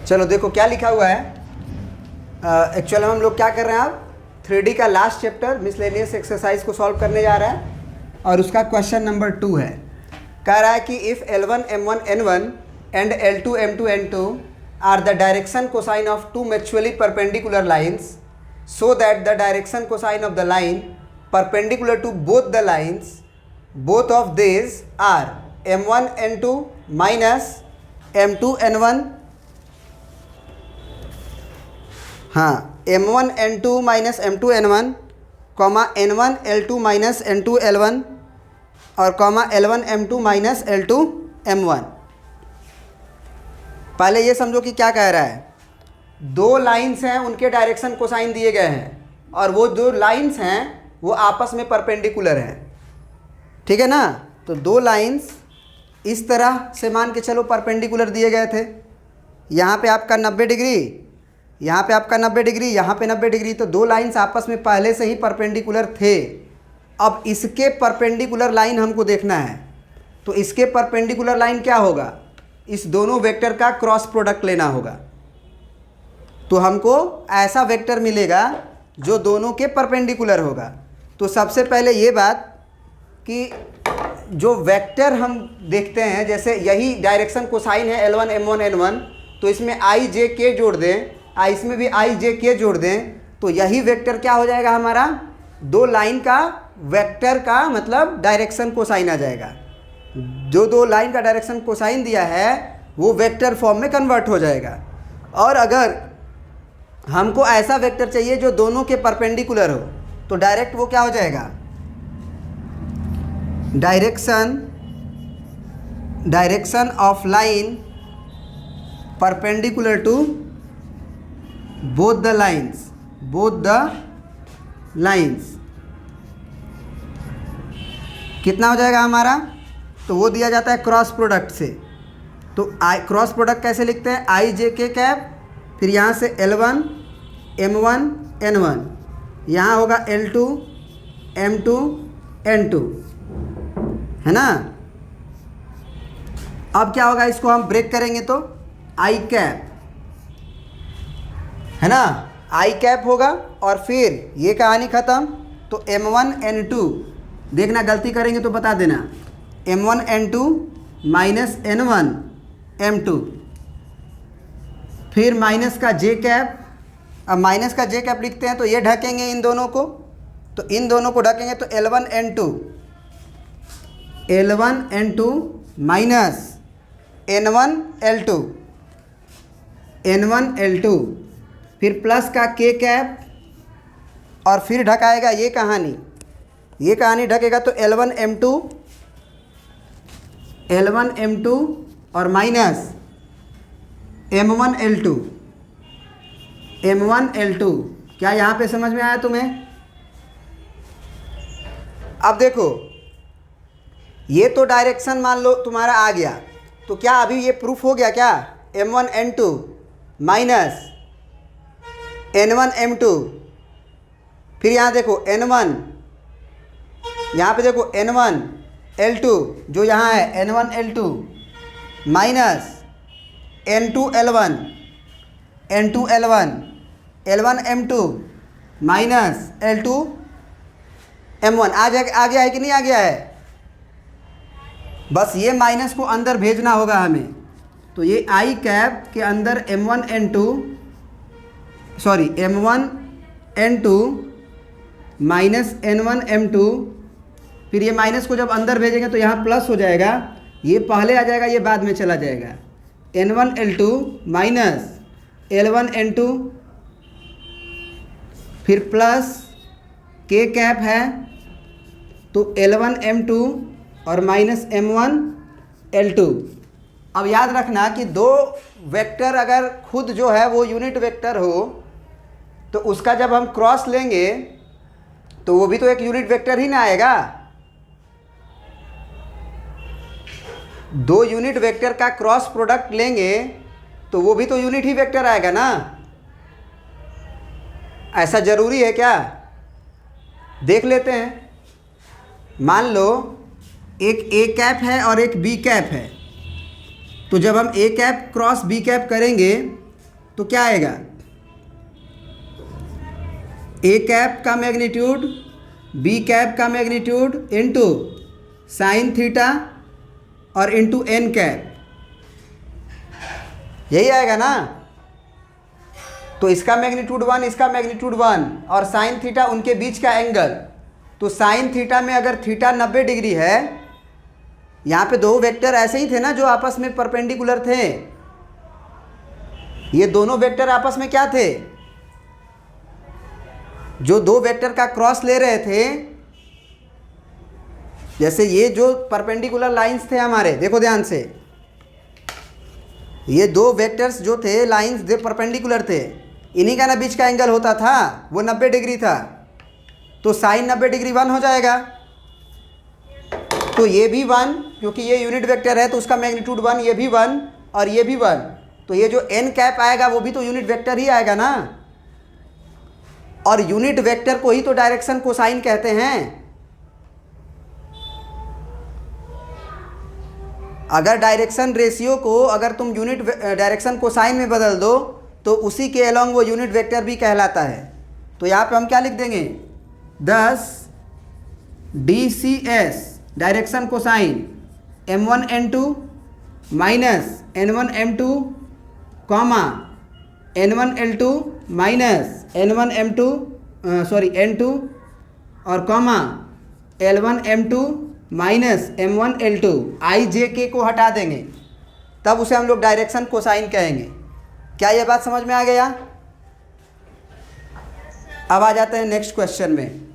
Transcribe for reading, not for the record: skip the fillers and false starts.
चलो देखो क्या लिखा हुआ है। एक्चुअल हम लोग क्या कर रहे हैं, अब 3D का लास्ट चैप्टर मिसलेनियस एक्सरसाइज को सॉल्व करने जा रहा है और उसका क्वेश्चन नंबर 2 है। कह रहा है कि if L1 M1 N1 and L2 M2 N2 are the direction cosine of two mutually perpendicular lines so that the direction cosine of the line perpendicular to both the lines both of this are M1 N2 minus M2 N1, हाँ M1 N2 minus M2 N1 comma N1 L2 minus N2 L1 और comma L1 M2 minus L2 M1। पहले ये समझो कि क्या कह रहा है, दो लाइंस हैं, उनके डायरेक्शन कोसाइन दिए गए हैं और वो दो लाइंस हैं वो आपस में परपेंडिकुलर हैं, ठीक है ना। तो दो लाइंस इस तरह से मान के चलो परपेंडिकुलर दिए गए थे, यहाँ पे आपका 90 डिग्री, यहाँ पे आपका 90 डिग्री, यहाँ पे 90 डिग्री, तो दो लाइंस आपस में पहले से ही परपेंडिकुलर थे। अब इसके परपेंडिकुलर लाइन हमको देखना है, तो इसके परपेंडिकुलर लाइन क्या होगा, इस दोनों वेक्टर का क्रॉस प्रोडक्ट लेना होगा। तो हमको ऐसा वेक्टर मिलेगा जो दोनों के परपेंडिकुलर होगा। तो सबसे पहले ये बात कि जो वेक्टर हम देखते हैं, जैसे यही डायरेक्शन कोसाइन है L1 M1 N1, तो इसमें I J K जोड़ दें, इसमें भी I J K जोड़ दें, तो यही वेक्टर क्या हो जाएगा हमारा, दो लाइन का वेक्टर का मतलब डायरेक्शन कोसाइन आ जाएगा। जो दो लाइन का डायरेक्शन कोसाइन दिया है वो वेक्टर फॉर्म में कन्वर्ट हो जाएगा। और अगर हमको ऐसा वेक्टर चाहिए जो दोनों के परपेंडिकुलर हो, तो डायरेक्ट वो क्या हो जाएगा, direction of line perpendicular to both the lines कितना हो जाएगा हमारा, तो वो दिया जाता है क्रॉस प्रोडक्ट से। तो क्रॉस प्रोडक्ट कैसे लिखते हैं, I J K कैप, फिर यहाँ से L1 M1 N1, यहाँ होगा L2 M2 N2, है ना। अब क्या होगा, इसको हम ब्रेक करेंगे तो I कैप, है ना, I कैप होगा और फिर ये कहानी ख़त्म। तो M1 N2, देखना गलती करेंगे तो बता देना, M1 N2 minus N1 M2, फिर माइनस का J कैप। अब माइनस का J कैप लिखते हैं तो ये ढकेंगे इन दोनों को, तो इन दोनों को ढकेंगे तो L1 N2 minus N1 L2, फिर प्लस का K कैप और फिर ढकाएगा ये कहानी ढकेगा तो L1 M2 और माइनस M1 L2। क्या यहाँ पे समझ में आया तुम्हें? अब देखो ये तो डायरेक्शन मान लो तुम्हारा आ गया, तो क्या अभी ये प्रूफ हो गया क्या, M1 N2 minus N1 M2, फिर यहाँ देखो N1, यहाँ पे देखो N1 L2, जो यहाँ है N1 L2 minus N2 L1 L1 M2 minus L2 M1। आ गया है कि नहीं आ गया है? बस ये माइनस को अंदर भेजना होगा हमें। तो ये I कैप के अंदर M1 N2 minus N1 M2, फिर ये माइनस को जब अंदर भेजेंगे तो यहाँ प्लस हो जाएगा, ये पहले आ जाएगा ये बाद में चला जाएगा, N1 L2 minus L1 N2, फिर प्लस K कैप है तो L1 M2 और माइनस M1 L2। अब याद रखना कि दो वेक्टर अगर खुद जो है वो यूनिट वेक्टर हो तो उसका जब हम क्रॉस लेंगे तो वो भी तो एक यूनिट वेक्टर ही ना आएगा। दो यूनिट वेक्टर का क्रॉस प्रोडक्ट लेंगे तो वो भी तो यूनिट ही वेक्टर आएगा ना। ऐसा ज़रूरी है क्या? देख लेते हैं। मान लो एक A कैप है और एक B कैप है, तो जब हम A cap cross B cap करेंगे तो क्या आएगा, ए कैप का मैग्नीट्यूड बी कैप का मैग्नीट्यूड इंटू साइन थीटा और इंटू एन कैप, यही आएगा ना। तो इसका मैग्नीट्यूड 1, इसका मैग्नीट्यूड 1 और साइन थीटा उनके बीच का एंगल। तो साइन थीटा में अगर थीटा 90 डिग्री है, यहाँ पे दो वेक्टर ऐसे ही थे ना जो आपस में परपेंडिकुलर थे, ये दोनों वेक्टर आपस में क्या थे, जो दो वेक्टर का क्रॉस ले रहे थे, जैसे ये जो परपेंडिकुलर लाइंस थे हमारे, देखो ध्यान से, ये दो वेक्टर्स जो थे लाइंस जो परपेंडिकुलर थे, इन्हीं का ना बीच का एंगल होता था, वो 90 डिग्री था। तो साइन 90 डिग्री 1 हो जाएगा। तो ये भी 1, क्योंकि ये यूनिट वेक्टर है तो उसका मैग्नीट्यूड 1, ये भी 1 और ये भी 1। तो ये जो एन कैप आएगा वो भी तो यूनिट वेक्टर ही आएगा ना। और यूनिट वेक्टर को ही तो डायरेक्शन कोसाइन कहते हैं। अगर डायरेक्शन रेशियो को अगर तुम यूनिट डायरेक्शन कोसाइन में बदल दो तो उसी के अलोंग वो यूनिट वेक्टर भी कहलाता है। तो यहाँ पे हम क्या लिख देंगे, 10 DCS direction cosine M1 N2 minus N1 M2 comma N1 L2 minus N1 M2 N2 और comma L1 M2 minus M1 L2, आई जे के को हटा देंगे, तब उसे हम लोग डायरेक्शन कोसाइन कहेंगे। क्या ये बात समझ में आ गया? अब आ जाते हैं नेक्स्ट क्वेश्चन में।